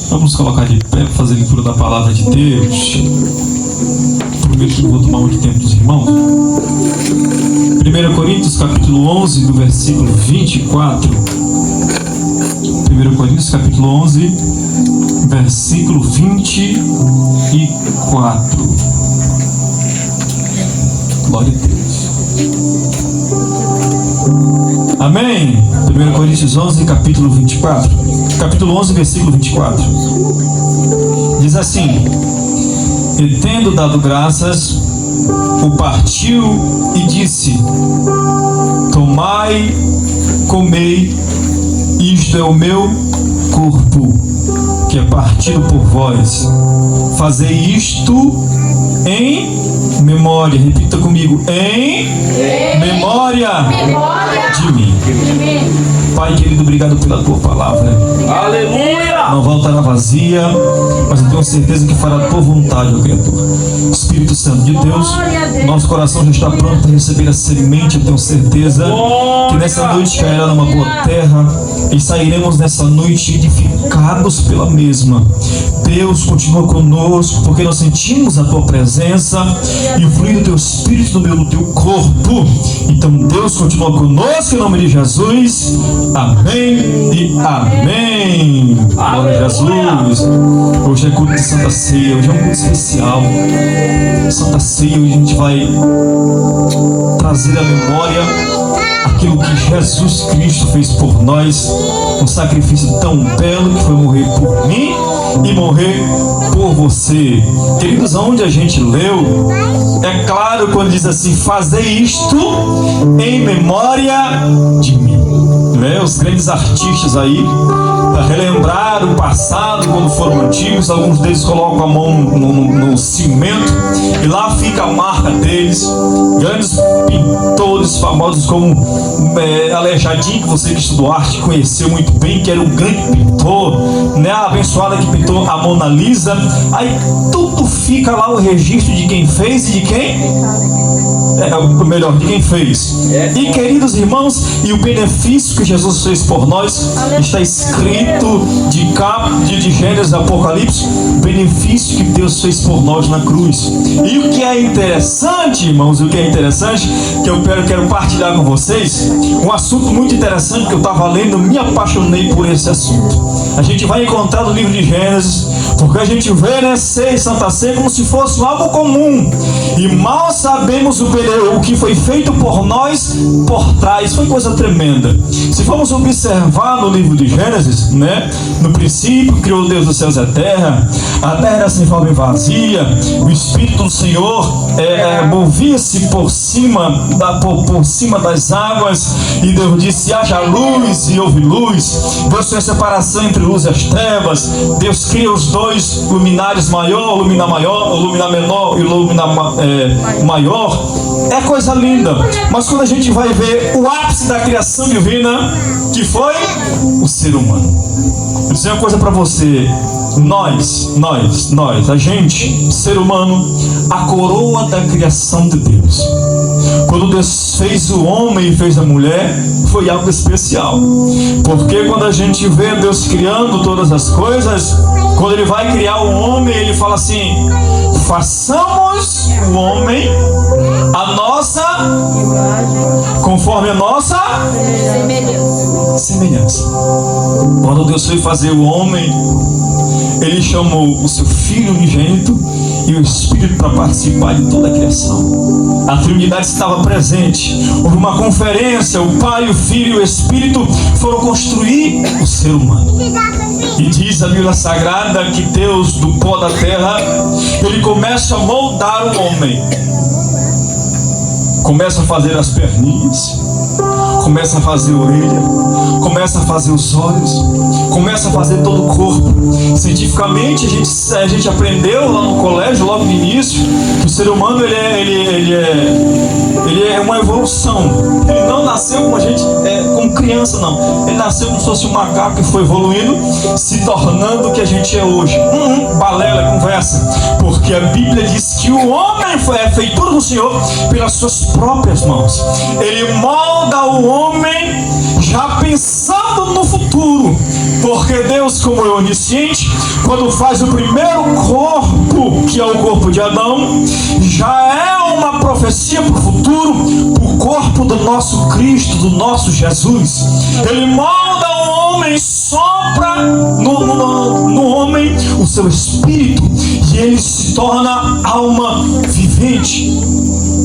Vamos colocar de pé para fazer a leitura da palavra de Deus. Prometo que não vou tomar muito tempo dos irmãos. 1 Coríntios capítulo 11, do versículo 24. 1 Coríntios capítulo 11, versículo 24. Glória a Deus. Amém. 1 Coríntios 11, capítulo 24. Capítulo 11, versículo 24. Diz assim: E tendo dado graças, o partiu e disse: Tomai, comei, isto é o meu corpo, que é partido por vós. Fazei isto em memória. Repita comigo: em memória de mim. Pai querido, obrigado pela tua palavra. Aleluia! Não voltará vazia, mas eu tenho certeza que fará a tua vontade, ó Criador. Espírito Santo de Deus, nosso coração já está pronto para receber a semente. Eu tenho certeza que nessa noite cairá numa boa terra e sairemos nessa noite edificados pela mesma. Deus, continua conosco, porque nós sentimos a tua presença e o fluir do teu Espírito no meio do teu corpo. Então Deus, continua conosco em nome de Jesus. Amém e amém. Glória a Jesus. Hoje é culto de Santa Ceia, hoje é um culto especial. Santa Ceia, hoje a gente vai trazer à memória aquilo que Jesus Cristo fez por nós, um sacrifício tão belo que foi morrer por mim e morrer por você. Queridos, aonde a gente leu, é claro quando diz assim: fazei isto em memória de mim. Os grandes artistas aí, para relembrar o passado, quando foram antigos, alguns deles colocam a mão no cimento e lá fica a marca deles. Grandes pintores famosos como Aleijadinho, que você que estudou arte conheceu muito bem, que era um grande pintor, né? A abençoada que pintou a Mona Lisa. Aí tudo fica lá, o registro de quem fez e de quem melhor, de quem fez. E queridos irmãos, e o benefício que Jesus fez por nós está escrito de Gênesis, Apocalipse, o benefício que Deus fez por nós na cruz. E o que é interessante, irmãos, que eu quero partilhar com vocês, um assunto muito interessante que eu estava lendo, me apaixonei por esse assunto. A gente vai encontrar no livro de Gênesis, porque a gente vê, né, Ceia, Santa Ceia como se fosse algo comum, e mal sabemos o que foi feito por nós por trás. Foi coisa tremenda. Se formos observar no livro de Gênesis, né, no princípio criou Deus os céus e a terra era sem forma e vazia, o Espírito do Senhor movia-se por cima das águas, e Deus disse: haja luz, e houve luz. Deus fez separação entre luz e as trevas. Deus cria os dois luminares maior, luminar menor e luminar maior. É coisa linda, mas quando a gente vai ver o ápice da criação divina, que foi o ser humano. Vou dizer uma coisa para você: nós, a gente, ser humano, a coroa da criação de Deus. Quando Deus fez o homem e fez a mulher, foi algo especial. Porque quando a gente vê Deus criando todas as coisas, quando Ele vai criar o homem, Ele fala assim: façamos o homem a nossa, conforme a nossa semelhança. Quando Deus foi fazer o homem, Ele chamou o seu Filho unigênito e o Espírito para participar de toda a criação. A Trindade estava presente. Houve uma conferência, o Pai, o Filho e o Espírito foram construir o ser humano. E diz a Bíblia Sagrada que Deus, do pó da terra, Ele começa a moldar o homem. Começa a fazer as perninhas, começa a fazer a orelha, começa a fazer os olhos, começa a fazer todo o corpo. Cientificamente a gente aprendeu lá no colégio, logo no início, que o ser humano ele é uma evolução. Ele não nasceu como a gente, como criança, não. Ele nasceu como se fosse um macaco que foi evoluindo, se tornando o que a gente é hoje. Balela, conversa. Porque a Bíblia diz que o homem foi a feitura do Senhor pelas suas próprias mãos. Ele molda o homem já pensando não no futuro, porque Deus, como é onisciente, quando faz o primeiro corpo, que é o corpo de Adão, já é uma profecia para o futuro, para o corpo do nosso Cristo, do nosso Jesus. Ele molda o homem, sopra no homem o seu espírito, e ele se torna alma vivente.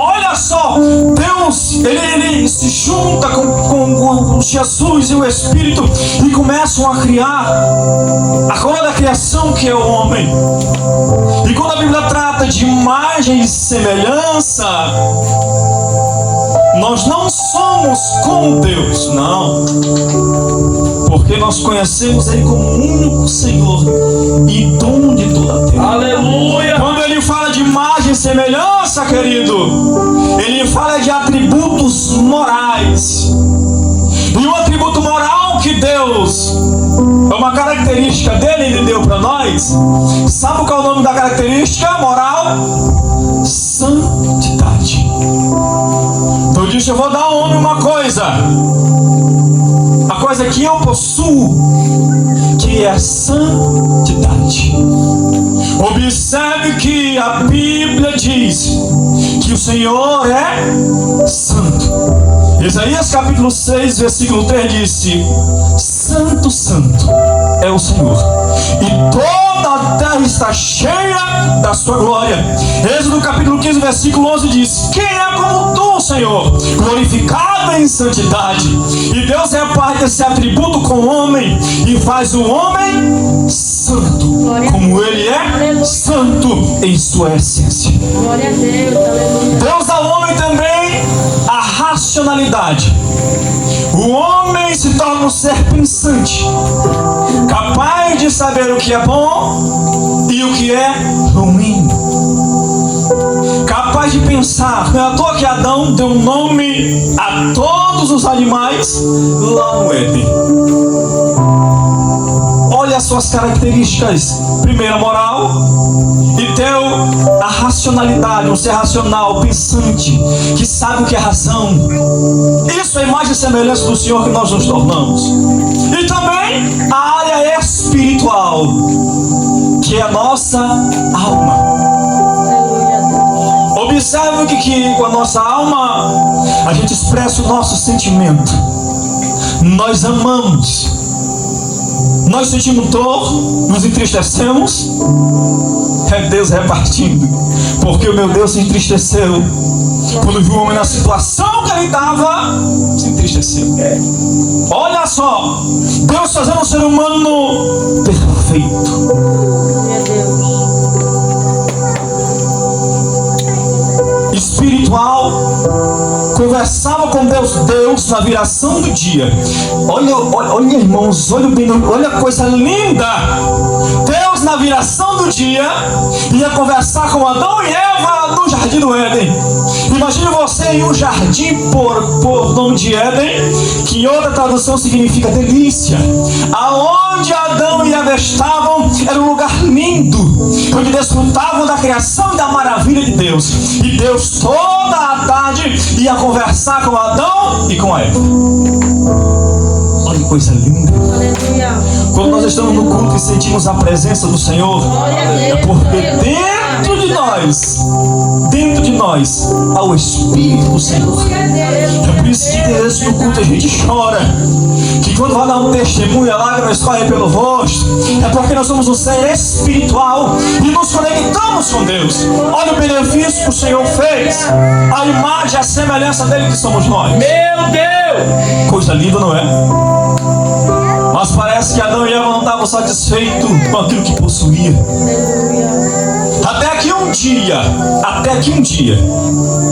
Olha só, Deus, ele se junta com Jesus e o Espírito e começam a criar a coroa da criação, que é o homem. E quando a Bíblia trata de imagem e semelhança, nós não somos como Deus, não, porque nós conhecemos Ele como o único Senhor e dono de toda a terra. Aleluia! Quando Ele fala de imagem e semelhança, querido, Ele fala de atributos morais. E o atributo moral que Deus, é uma característica dele, Ele deu para nós. Sabe qual é o nome da característica moral? Santidade. Então eu disse, eu vou dar ao homem uma coisa, a coisa que eu possuo, que é a santidade. Observe que a Bíblia diz que o Senhor é santo. Isaías capítulo 6, versículo 3 disse: Santo, Santo é o Senhor, e toda a terra está cheia da sua glória. Êxodo capítulo 15, versículo 11 diz: Quem é como tu, Senhor, glorificado em santidade? E Deus reparte esse atributo com o homem e faz o homem santo, como ele é santo em sua essência. Glória a Deus, aleluia. Deus dá ao homem também a racionalidade. O homem se torna um ser pensante, capaz de saber o que é bom e o que é ruim, capaz de pensar. Não é à toa que Adão deu nome a todos os animais lá no Éden. Olha as suas características. Primeira, moral, e deu a racionalidade, um ser racional, pensante, que sabe o que é razão. Isso é a imagem e semelhança do Senhor que nós nos tornamos. E também a área espiritual, que é a nossa alma. Aleluia, Deus. Observe que com a nossa alma a gente expressa o nosso sentimento. Nós amamos, nós sentimos dor, nos entristecemos. É Deus repartindo, porque o meu Deus se entristeceu quando viu o homem na situação que ele estava, se entristeceu. Olha só, Deus fazendo um ser humano perfeito. Glória a Deus. Espiritual, conversava com Deus na viração do dia. Olha, irmãos, olha a coisa linda. Deus na viração do dia ia conversar com Adão e Eva no jardim do Éden. Imagine você em um jardim por nome de Éden, que em outra tradução significa delícia. Aonde Adão e Eva estavam era um lugar lindo, onde desfrutavam da criação e da maravilha de Deus. E Deus toda a tarde ia conversar com Adão e com Eva. Olha que coisa linda. Aleluia. Quando nós estamos no culto e sentimos a presença do Senhor, é porque dentro de nós, há o Espírito do Senhor. É por isso que desde no culto a gente chora, que quando vai dar um testemunho, a lágrima escorre pelo rosto. É porque nós somos um ser espiritual e nos conectamos com Deus. Olha o benefício que o Senhor fez, a imagem, a semelhança dele que somos nós. Meu Deus! Coisa linda, não é? Mas parece que Adão e Eva não estavam satisfeitos com aquilo que possuía. Até que um dia,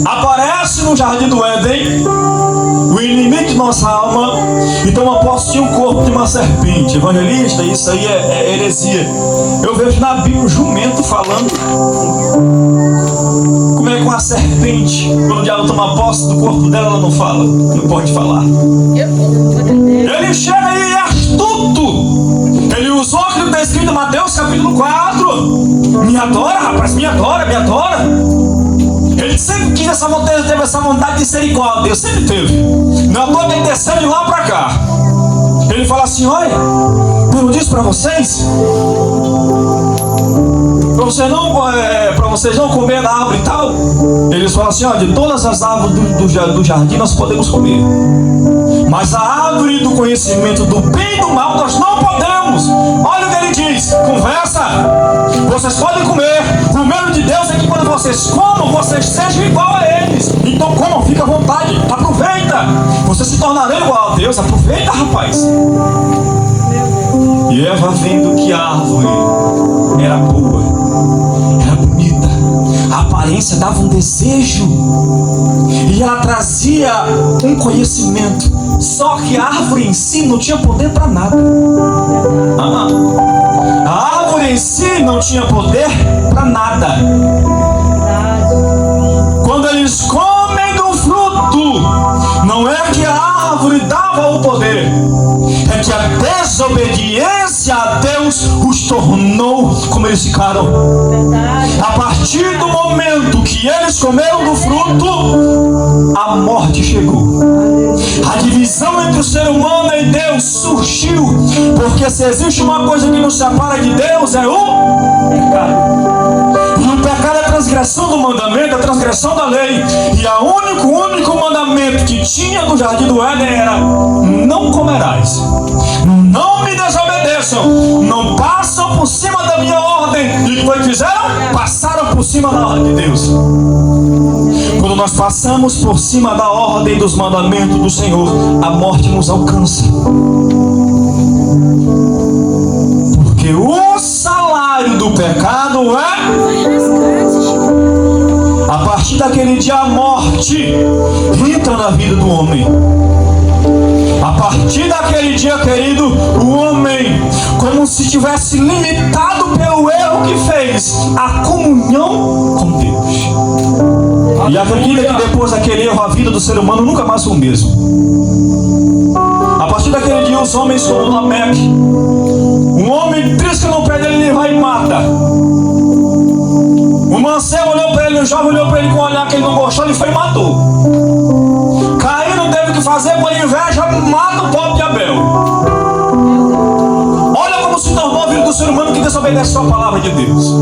aparece no jardim do Éden o inimigo de nossa alma e toma posse de um corpo de uma serpente. Evangelista, isso aí é heresia. Eu vejo na Bíblia um jumento falando. Como é que uma serpente, quando o diabo toma posse do corpo dela, ela não fala? Não pode falar. Ele chega e é astuto. Ele usou aquilo que está escrito em Mateus capítulo 4. Me adora, rapaz, me adora, me adora. Ele sempre quis essa vontade, teve essa vontade de misericórdia. Deus sempre teve. Não é à toa que ele desceu de lá para cá. Ele fala assim: olha, eu não disse para vocês, para vocês não comer da árvore e tal. Eles falam assim: ó, de todas as árvores do jardim nós podemos comer, mas a árvore do conhecimento do bem e do mal nós não podemos. Olha o que ele diz: conversa, vocês podem comer. O medo de Deus é que quando vocês comam, vocês sejam igual a eles. Então comam, fica à vontade, aproveita. Você se tornará igual a Deus, aproveita, rapaz. E Eva, vendo que a árvore era boa, era bonita, a aparência dava um desejo, e ela trazia um conhecimento. Só que a árvore em si não tinha poder para nada. A árvore em si não tinha poder para nada. Quando eles comem do fruto, não é que a árvore dava o poder, é que a desobediência a Deus os tornou como eles ficaram. A partir do momento que eles comeram do fruto, a morte chegou. A divisão entre o ser humano e Deus surgiu, porque se existe uma coisa que nos separa de Deus, é o pecado. E o pecado é a transgressão do mandamento, a transgressão da lei. E o único mandamento que tinha no jardim do Éden era: não comerás, não me desobedeçam, não passam por cima da minha ordem. E o que foi que fizeram? Passaram por cima da ordem de Deus. Quando nós passamos por cima da ordem dos mandamentos do Senhor, a morte nos alcança. Porque o salário do pecado é... A partir daquele dia a morte entra na vida do homem. A partir daquele dia, querido, o homem, como se tivesse limitado pelo erro que fez, a comunhão com Deus. E acredita que depois daquele erro, a vida do ser humano nunca mais foi o mesmo. A partir daquele dia, os homens como Lameque, um homem trisca no pé dele, ele vai e mata. O mancebo olhou para ele, o jovem olhou para ele com um olhar que ele não gostou, ele foi e matou. Caim não teve o que fazer, por inveja, mata o pobre de Abel. Olha como se tornou a vida do ser humano que desobedeceu a palavra de Deus.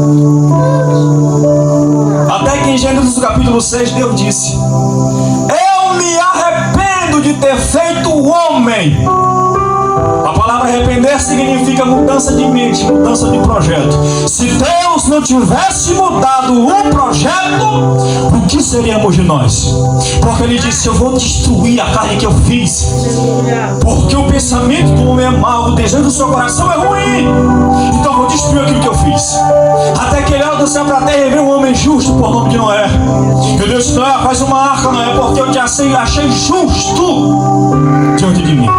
Até que em Gênesis capítulo 6, Deus disse: eu me arrependo de ter feito o homem. A palavra arrepender significa mudança de mente, mudança de projeto. Se Deus não tivesse mudado o projeto, o que seríamos de nós? Porque Ele disse: eu vou destruir a carne que eu fiz. Porque o pensamento do homem é mau, o desejo do seu coração é ruim. Então eu vou destruir aquilo que eu fiz. Até que Ele olha do céu para a terra e vê um homem justo por nome de Noé. E Deus disse: Noé, faz uma arca, Noé, porque eu te achei justo diante de mim.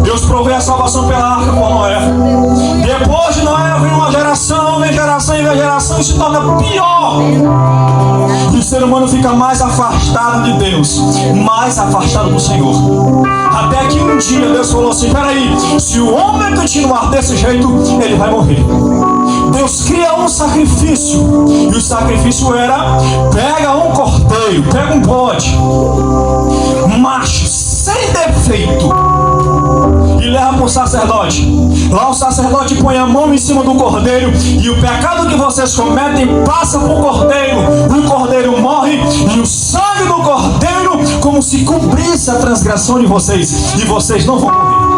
Deus provê a salvação pela arca por Noé. Depois de Noé vem uma geração, vem geração e se torna pior. E o ser humano fica mais afastado de Deus, mais afastado do Senhor. Até que um dia Deus falou assim: peraí, se o homem continuar desse jeito, ele vai morrer. Deus cria um sacrifício, e o sacrifício era: pega um cordeiro, pega um bode, macho, sem defeito, e leva para o sacerdote. Lá o sacerdote põe a mão em cima do cordeiro, e o pecado que vocês cometem passa para o cordeiro morre, e o sangue do cordeiro como se cobrisse a transgressão de vocês, e vocês não vão morrer.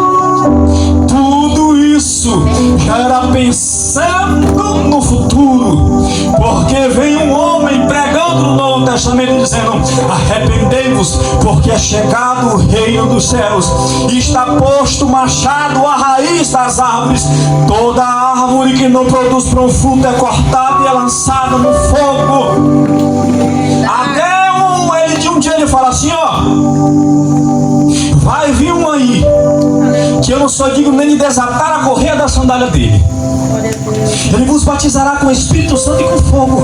Tudo isso já era pensando no futuro, porque vem um homem pregando no Novo Testamento dizendo: arrependei-vos, porque é chegado o reino dos céus, e está posto o machado à raiz das árvores. Toda árvore que não produz para um fruto é cortada e é lançada no fogo. Até um dia ele fala assim: ó, vai vir um aí que eu não sou digno nem de desatar a correia da sandália dele. Ele vos batizará com o Espírito Santo e com fogo.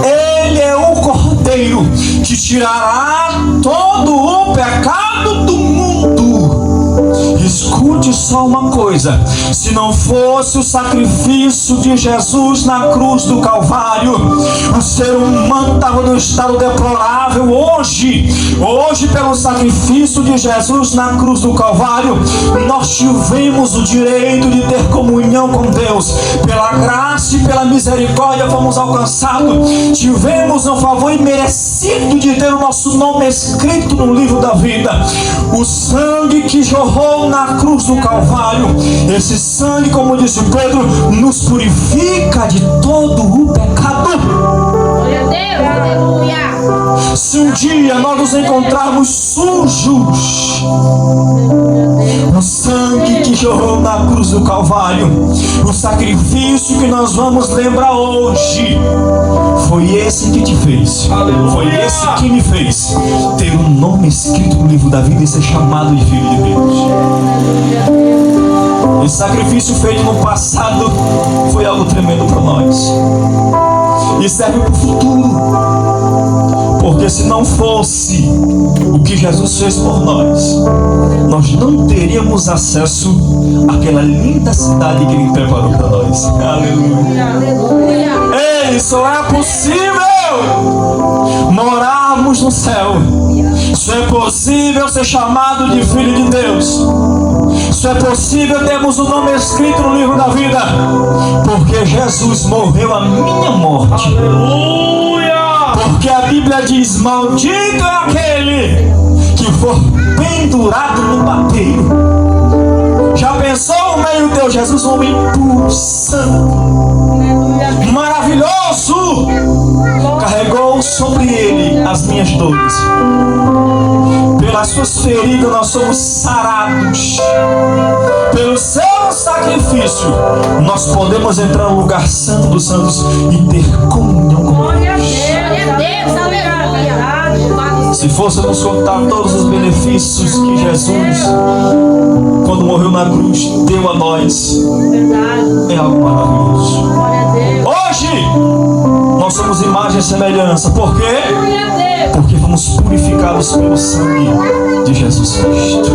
Ele é o cordeiro que tirará todo o pecado do mundo. Escute só uma coisa: se não fosse o sacrifício de Jesus na cruz do Calvário, o ser humano estava num estado deplorável. Hoje, pelo sacrifício de Jesus na cruz do Calvário, nós tivemos o direito de ter comunhão com Deus. Pela graça e pela misericórdia fomos alcançados. Tivemos um favor imerecido de ter o nosso nome escrito no livro da vida. O sangue que jorrou na cruz do Calvário, esse sangue, como disse Pedro, nos purifica de todo o pecado. Glória a Deus, aleluia. Se um dia nós nos encontrarmos sujos, o sangue que jorrou na cruz do Calvário, o sacrifício que nós vamos lembrar hoje, foi esse que te fez, foi esse que me fez ter um nome escrito no livro da vida e ser chamado de filho de Deus. Esse sacrifício feito no passado foi algo tremendo para nós e serve para o futuro, porque se não fosse o que Jesus fez por nós, nós não teríamos acesso àquela linda cidade que Ele preparou para nós. Aleluia. Aleluia. Ei, só é possível morarmos no céu. Só é possível ser chamado de filho de Deus. Só é possível termos o nome escrito no livro da vida, porque Jesus morreu a minha morte. Aleluia! Porque a Bíblia diz: maldito é aquele que for pendurado no madeiro. Já pensou no meio teu Jesus, um homem puro, santo, maravilhoso, carregou sobre ele as minhas dores. Pelas suas feridas nós somos sarados. Pelo seu sacrifício nós podemos entrar no lugar santo dos santos e ter comunhão com Glória a Deus. Deus, aleluia. Se fôssemos contar todos os benefícios que Jesus, quando morreu na cruz, deu a nós, Verdade. é algo maravilhoso. Glória a Deus. Hoje nós somos imagem e semelhança. Por quê? Glória a Deus. Porque fomos purificados pelo sangue de Jesus Cristo.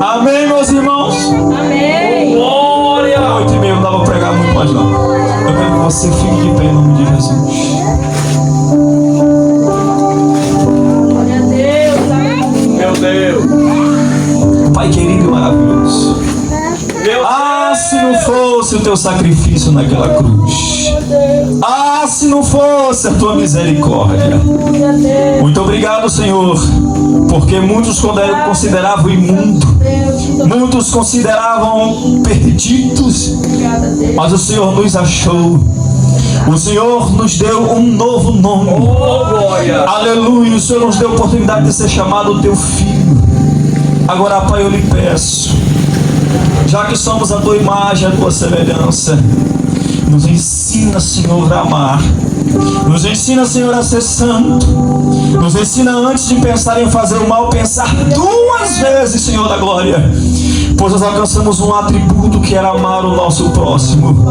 Amém, meus irmãos? Amém. Glória! 8h30, não dá pra pregar muito mais não. Eu quero que você fique de pé em nome de Jesus. Glória a Deus. Aleluia. Meu Deus! Pai querido e maravilhoso, Meu se não fosse o teu sacrifício naquela cruz, se não fosse a tua misericórdia. Glória a Deus. Muito obrigado, Senhor, porque muitos consideravam imundo, muitos consideravam perdidos, mas o Senhor nos achou. O Senhor nos deu um novo nome. Oh, glória! Aleluia. O Senhor nos deu a oportunidade de ser chamado teu filho. Agora, Pai, eu lhe peço, já que somos a tua imagem, a tua semelhança, nos ensina, Senhor, a amar. Nos ensina, Senhor, a ser santo. Nos ensina, antes de pensar em fazer o mal, pensar 2 vezes, Senhor da glória. Pois nós alcançamos um atributo que era amar o nosso próximo.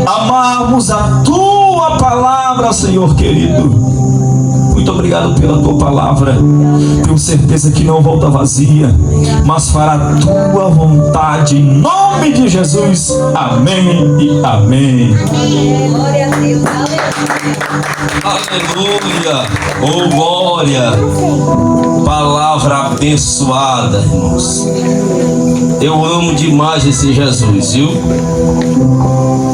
Amarmos a tua palavra, Senhor querido. Muito obrigado pela tua palavra. Tenho certeza que não volta vazia, mas fará a tua vontade, em nome de Jesus. Amém e amém. Glória a Deus. Aleluia, oh glória, palavra abençoada, irmãos. Eu amo demais esse Jesus, viu?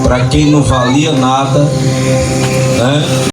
Para quem não valia nada, né?